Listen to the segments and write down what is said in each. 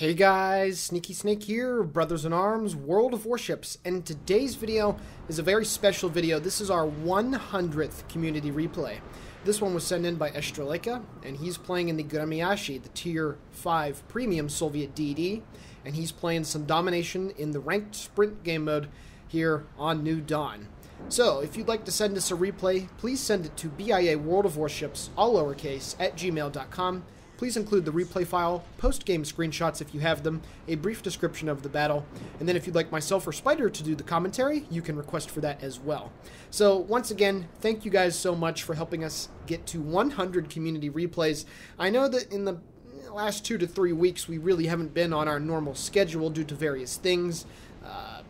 Hey guys, Sneaky Snake here, Brothers in Arms, World of Warships, and today's video is a very special video. This is our 100th community replay. This one was sent in by Estreleca, and he's playing in the Gremyashchy, the Tier 5 Premium Soviet DD, and he's playing some domination in the Ranked Sprint game mode here on New Dawn. So, if you'd like to send us a replay, please send it to BIAworldofwarships, all lowercase, @gmail.com. Please include the replay file, post-game screenshots if you have them, a brief description of the battle, and then if you'd like myself or Spider to do the commentary, you can request for that as well. So once again, thank you guys so much for helping us get to 100 community replays. I know that in the last 2 to 3 weeks we really haven't been on our normal schedule due to various things.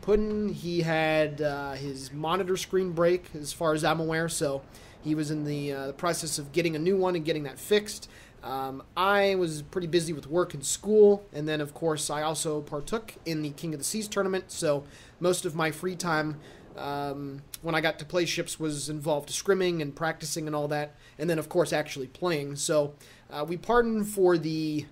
Puddin', he had his monitor screen break as far as I'm aware, so he was in the process of getting a new one and getting that fixed. I was pretty busy with work and school, and then of course I also partook in the King of the Seas tournament, so most of my free time when I got to play ships was involved scrimming and practicing and all that, and then of course actually playing. So we pardon for the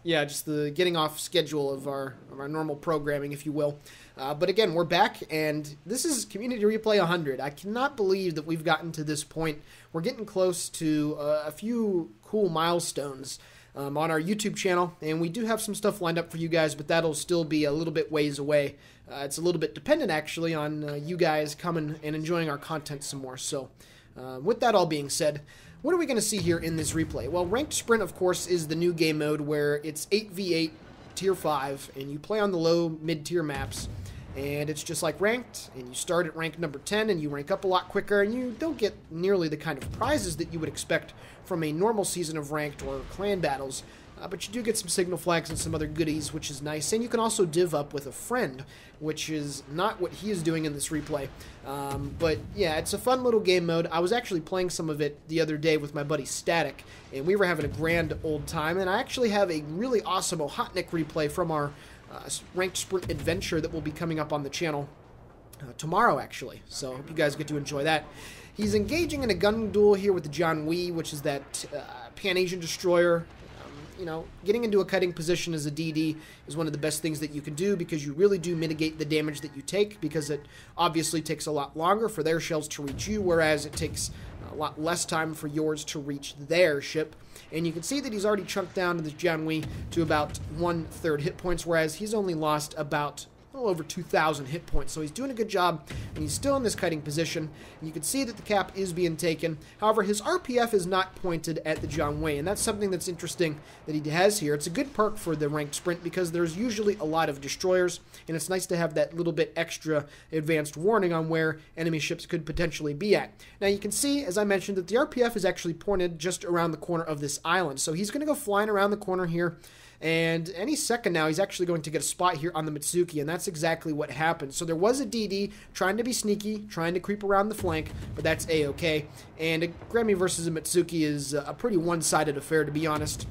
just the getting off schedule of our normal programming, if you will. But again, we're back, and this is Community Replay 100. I cannot believe that we've gotten to this point. We're getting close to a few cool milestones on our YouTube channel, and we do have some stuff lined up for you guys, but that'll still be a little bit ways away. It's a little bit dependent, actually, on you guys coming and enjoying our content some more. So with that all being said, what are we going to see here in this replay? Well, Ranked Sprint, of course, is the new game mode where it's 8v8 Tier 5, and you play on the low, mid-tier maps, and it's just like Ranked, and you start at rank number 10, and you rank up a lot quicker, and you don't get nearly the kind of prizes that you would expect from a normal season of Ranked or clan battles, but you do get some signal flags and some other goodies, which is nice, and you can also div up with a friend, which is not what he is doing in this replay. But yeah, it's a fun little game mode. I was actually playing some of it the other day with my buddy Static, and we were having a grand old time, and I actually have a really awesome Ohotnik replay from our Ranked Sprint adventure that will be coming up on the channel tomorrow, actually, so I hope you guys get to enjoy that. He's engaging in a gun duel here with the John Wee, which is that Pan-Asian destroyer. You know, getting into a cutting position as a DD is one of the best things that you can do, because you really do mitigate the damage that you take, because it obviously takes a lot longer for their shells to reach you, whereas it takes a lot less time for yours to reach their ship. And you can see that he's already chunked down to this John Wee to about 1/3 hit points, whereas he's only lost about a little over 2,000 hit points. So he's doing a good job, and he's still in this kiting position. And you can see that the cap is being taken. However, his RPF is not pointed at the John Wee, and that's something that's interesting that he has here. It's a good perk for the Ranked Sprint, because there's usually a lot of destroyers, and it's nice to have that little bit extra advanced warning on where enemy ships could potentially be at. Now you can see, as I mentioned, that the RPF is actually pointed just around the corner of this island. So he's going to go flying around the corner here, and any second now, he's actually going to get a spot here on the Mitsuki, and that's exactly what happened. So there was a DD trying to be sneaky, trying to creep around the flank, but that's A-okay. And a Gremmy versus a Mitsuki is a pretty one-sided affair, to be honest.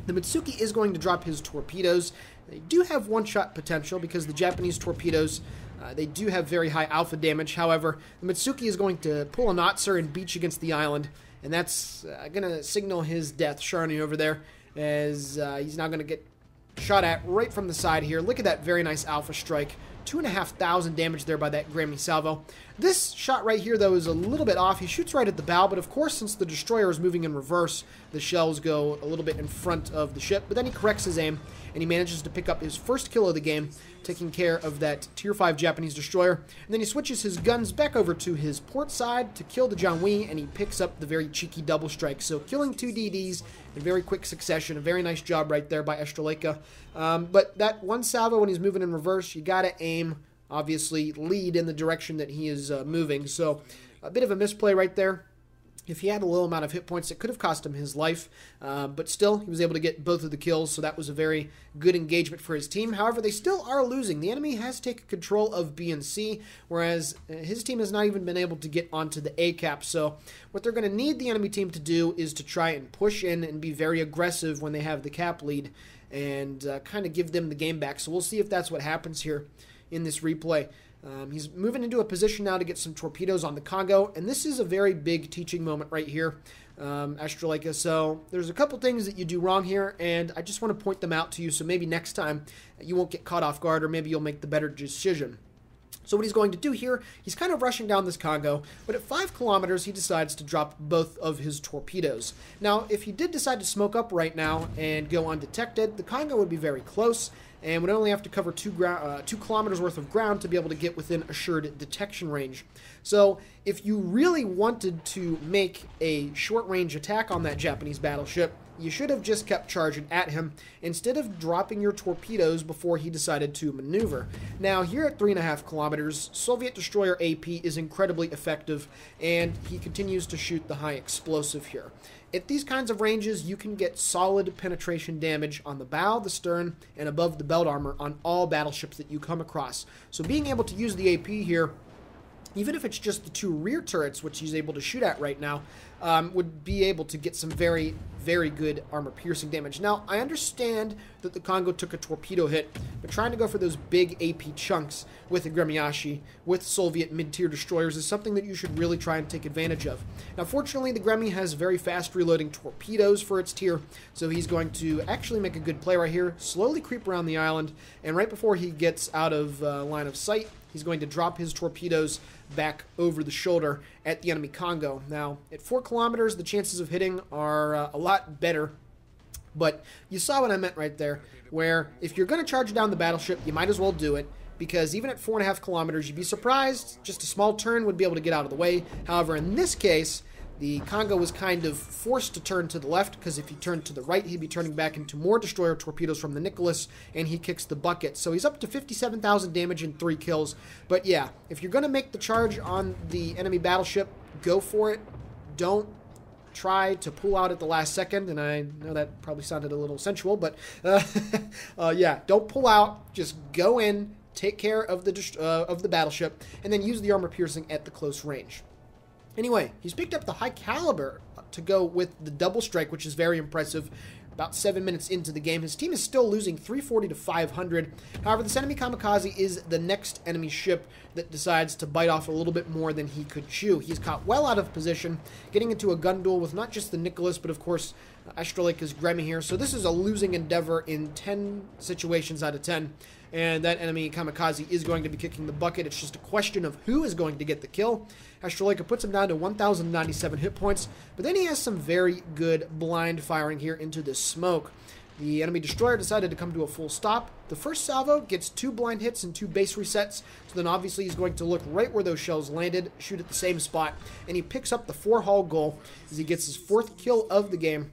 The Mitsuki is going to drop his torpedoes. They do have one-shot potential, because the Japanese torpedoes, they do have very high alpha damage. However, the Mitsuki is going to pull a Notzer and beach against the island, and that's going to signal his death. Sharni over there, as he's now going to get shot at right from the side here. Look at that very nice alpha strike. 2,500 damage there by that Grammy salvo. This shot right here, though, is a little bit off. He shoots right at the bow, but of course, since the destroyer is moving in reverse, the shells go a little bit in front of the ship. But then he corrects his aim, and he manages to pick up his first kill of the game, taking care of that Tier 5 Japanese destroyer. And then he switches his guns back over to his port side to kill the John Wee, and he picks up the very cheeky double strike. So killing 2 DDs in very quick succession. A very nice job right there by Estreleca. But that one salvo, when he's moving in reverse, you got to aim, obviously, lead in the direction that he is moving. So a bit of a misplay right there. If he had a low amount of hit points, it could have cost him his life, but still, he was able to get both of the kills, so that was a very good engagement for his team. However, they still are losing. The enemy has taken control of B and C, whereas his team has not even been able to get onto the A cap. So what they're going to need the enemy team to do is to try and push in and be very aggressive when they have the cap lead, and kind of give them the game back. So we'll see if that's what happens here in this replay. He's moving into a position now to get some torpedoes on the Congo, and this is a very big teaching moment right here. Estreleca. So there's a couple things that you do wrong here, and I just want to point them out to you, so maybe next time you won't get caught off guard, or maybe you'll make the better decision. So what he's going to do here, he's kind of rushing down this Congo, but at 5 kilometers, he decides to drop both of his torpedoes. Now, if he did decide to smoke up right now and go undetected, the Congo would be very close, and would only have to cover 2 kilometers worth of ground to be able to get within assured detection range. So if you really wanted to make a short-range attack on that Japanese battleship, you should have just kept charging at him instead of dropping your torpedoes before he decided to maneuver. Now, here at 3.5 kilometers, Soviet destroyer AP is incredibly effective, and he continues to shoot the high explosive here. At these kinds of ranges, you can get solid penetration damage on the bow, the stern, and above the belt armor on all battleships that you come across. So being able to use the AP here, even if it's just the 2 rear turrets, which he's able to shoot at right now, would be able to get some very, very good armor-piercing damage. Now, I understand that the Congo took a torpedo hit, but trying to go for those big AP chunks with the Gremyashchy, with Soviet mid-tier destroyers, is something that you should really try and take advantage of. Now, fortunately, the Gremy has very fast reloading torpedoes for its tier, so he's going to actually make a good play right here, slowly creep around the island, and right before he gets out of line of sight, he's going to drop his torpedoes back over the shoulder at the enemy Congo. Now, at 4 kilometers, the chances of hitting are a lot better, but you saw what I meant right there, where if you're going to charge down the battleship, you might as well do it, because even at 4.5 kilometers, you'd be surprised, just a small turn would be able to get out of the way. However, in this case, the Congo was kind of forced to turn to the left, because if he turned to the right, he'd be turning back into more destroyer torpedoes from the Nicholas, and he kicks the bucket. So he's up to 57,000 damage and 3 kills. But yeah, if you're going to make the charge on the enemy battleship, go for it. Don't try to pull out at the last second, and I know that probably sounded a little sensual, but yeah, don't pull out. Just go in, take care of the battleship, and then use the armor piercing at the close range. Anyway, he's picked up the high caliber to go with the double strike, which is very impressive. About 7 minutes into the game, his team is still losing 340 to 500. However, this enemy kamikaze is the next enemy ship that decides to bite off a little bit more than he could chew. He's caught well out of position, getting into a gun duel with not just the Nicholas, but of course Estreleca's Gremy here. So this is a losing endeavor in 10 situations out of 10. And that enemy kamikaze is going to be kicking the bucket. It's just a question of who is going to get the kill. Estreleca puts him down to 1,097 hit points, but then he has some very good blind firing here into the smoke. The enemy destroyer decided to come to a full stop. The first salvo gets 2 blind hits and 2 base resets, so then obviously he's going to look right where those shells landed, shoot at the same spot, and he picks up the 4-hull goal as he gets his 4th kill of the game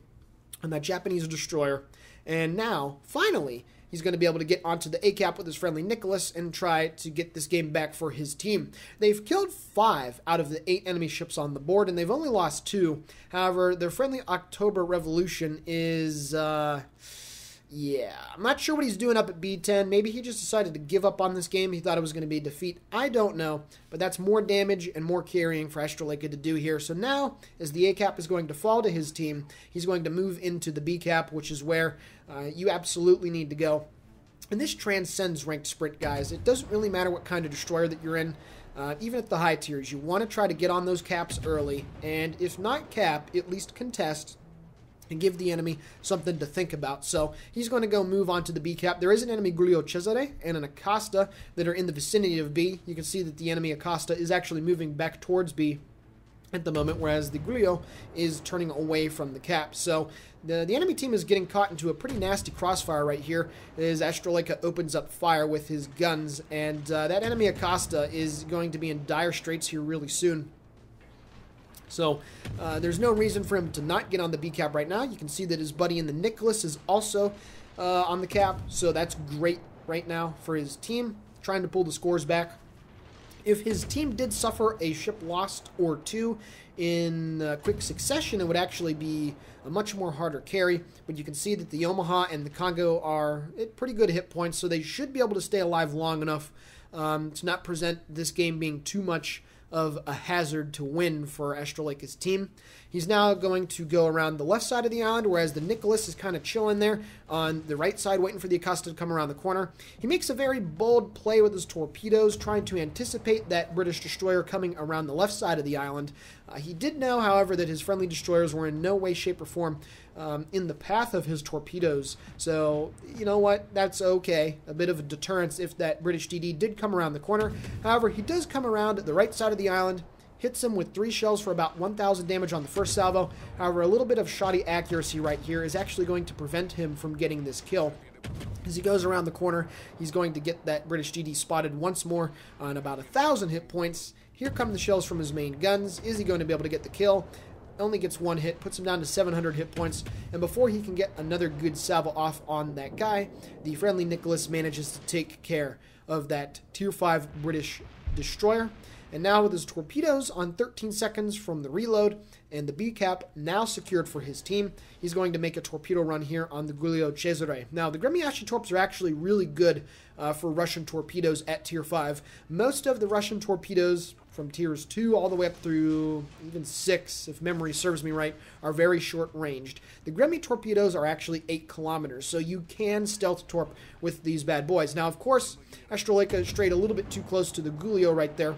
on that Japanese destroyer. And now, finally, he's going to be able to get onto the A-cap with his friendly Nicholas and try to get this game back for his team. They've killed 5 out of the 8 enemy ships on the board, and they've only lost 2. However, their friendly October Revolution is, yeah, I'm not sure what he's doing up at B10. Maybe he just decided to give up on this game. He thought it was going to be a defeat. I don't know, but that's more damage and more carrying for Estreleca to do here. So now, as the A-cap is going to fall to his team, he's going to move into the B-cap, which is where you absolutely need to go. And this transcends ranked sprint, guys. It doesn't really matter what kind of destroyer that you're in. Even at the high tiers, you want to try to get on those caps early, and if not cap, at least contest, and give the enemy something to think about. So he's going to go move on to the B cap. There is an enemy Giulio Cesare and an Acosta that are in the vicinity of B. You can see that the enemy Acosta is actually moving back towards B at the moment, whereas the Giulio is turning away from the cap. So the enemy team is getting caught into a pretty nasty crossfire right here as Estreleca opens up fire with his guns, and that enemy Acosta is going to be in dire straits here really soon. So there's no reason for him to not get on the B cap right now. You can see that his buddy in the Nicholas is also on the cap, so that's great right now for his team, trying to pull the scores back. If his team did suffer a ship lost or 2 in quick succession, it would actually be a much more harder carry. But you can see that the Omaha and the Congo are at pretty good hit points, so they should be able to stay alive long enough to not present this game being too much of a hazard to win for Estreleca's team. He's now going to go around the left side of the island, whereas the Nicholas is kind of chilling there on the right side, waiting for the Acosta to come around the corner. He makes a very bold play with his torpedoes, trying to anticipate that British destroyer coming around the left side of the island. He did know, however, that his friendly destroyers were in no way, shape, or form in the path of his torpedoes. So, you know what? That's okay. A bit of a deterrence if that British DD did come around the corner. However, he does come around the right side of the island, hits him with 3 shells for about 1,000 damage on the first salvo. However, a little bit of shoddy accuracy right here is actually going to prevent him from getting this kill. As he goes around the corner, he's going to get that British DD spotted once more on about 1,000 hit points. Here come the shells from his main guns. Is he going to be able to get the kill? Only gets 1 hit, puts him down to 700 hit points, and before he can get another good salvo off on that guy, the friendly Nicholas manages to take care of that Tier 5 British destroyer. And now with his torpedoes on 13 seconds from the reload and the B-cap now secured for his team, he's going to make a torpedo run here on the Giulio Cesare. Now, the Gremyashchy torps are actually really good for Russian torpedoes at Tier 5. Most of the Russian torpedoes from Tiers 2 all the way up through even 6, if memory serves me right, are very short-ranged. The Gremy torpedoes are actually 8 kilometers, so you can stealth torp with these bad boys. Now, of course, Estreleca strayed a little bit too close to the Giulio right there,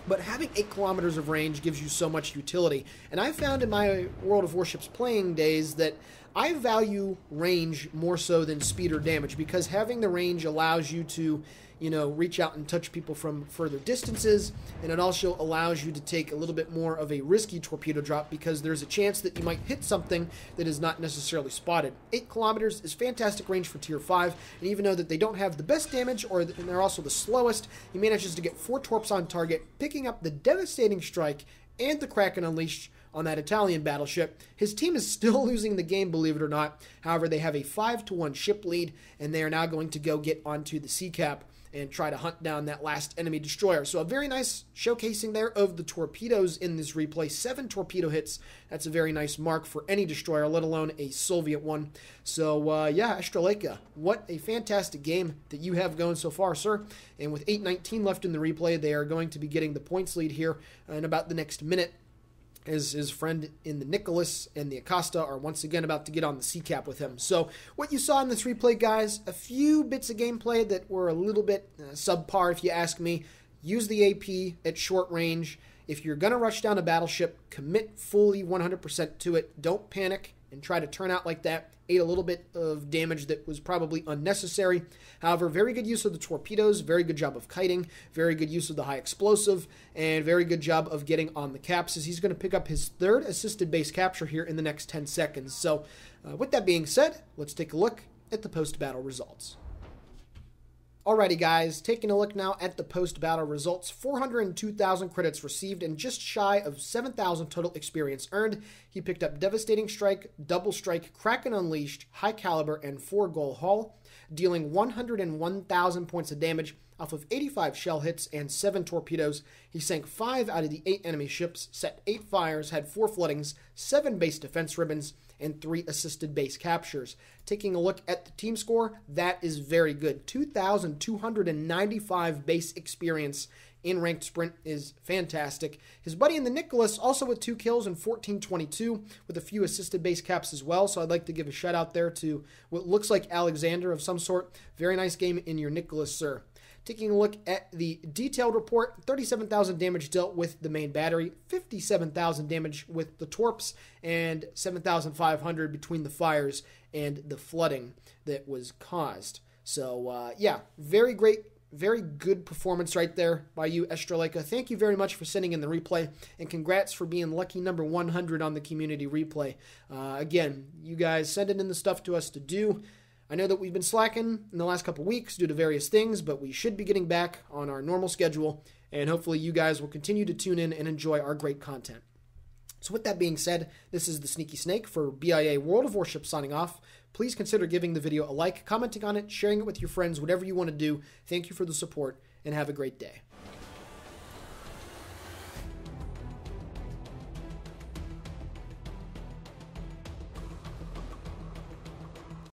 but having 8 kilometers of range gives you so much utility. And I found in my World of Warships playing days that I value range more so than speed or damage, because having the range allows you to, reach out and touch people from further distances, and it also allows you to take a little bit more of a risky torpedo drop because there's a chance that you might hit something that is not necessarily spotted. 8 kilometers is fantastic range for Tier 5, and even though that they don't have the best damage, and they're also the slowest, he manages to get 4 torps on target, picking up the devastating strike and the Kraken Unleashed on that Italian battleship. His team is still losing the game, believe it or not. However, they have a 5-1 ship lead, and they are now going to go get onto the C-cap and try to hunt down that last enemy destroyer. So a very nice showcasing there of the torpedoes in this replay. 7 torpedo hits. That's a very nice mark for any destroyer, let alone a Soviet one. So, yeah, Estreleca, what a fantastic game that you have going so far, sir. And with 8:19 left in the replay, they are going to be getting the points lead here in about the next minute, as his friend in the Nicholas and the Acosta are once again about to get on the C-cap with him. So what you saw in this replay, guys, a few bits of gameplay that were a little bit subpar, if you ask me. Use the AP at short range. If you're going to rush down a battleship, commit fully 100% to it. Don't panic and try to turn out like that. Ate a little bit of damage that was probably unnecessary. However, very good use of the torpedoes, very good job of kiting, very good use of the high explosive, and very good job of getting on the caps, as he's going to pick up his 3rd assisted base capture here in the next 10 seconds. So with that being said, let's take a look at the post-battle results. Alrighty guys, taking a look now at the post-battle results. 402,000 credits received and just shy of 7,000 total experience earned. He picked up Devastating Strike, Double Strike, Kraken Unleashed, High Caliber, and 4 Goal Hull, dealing 101,000 points of damage off of 85 shell hits and 7 torpedoes. He sank 5 out of the 8 enemy ships, set 8 fires, had 4 floodings, 7 base defense ribbons, and 3 assisted base captures. Taking a look at the team score, that is very good. 2,295 base experience in ranked sprint is fantastic. His buddy in the Nicholas also with 2 kills and 1422 with a few assisted base caps as well. So I'd like to give a shout out there to what looks like Alexander of some sort. Very nice game in your Nicholas, sir. Taking a look at the detailed report, 37,000 damage dealt with the main battery, 57,000 damage with the torps, and 7,500 between the fires and the flooding that was caused. So, yeah, very great, very good performance right there by you, Estreleca. Thank you very much for sending in the replay, and congrats for being lucky number 100 on the community replay. Again, you guys sending in the stuff to us to do. I know that we've been slacking in the last couple weeks due to various things, but we should be getting back on our normal schedule, and hopefully you guys will continue to tune in and enjoy our great content. So with that being said, this is the Sneaky Snake for BIA World of Warships signing off. Please consider giving the video a like, commenting on it, sharing it with your friends, whatever you want to do. Thank you for the support, and have a great day.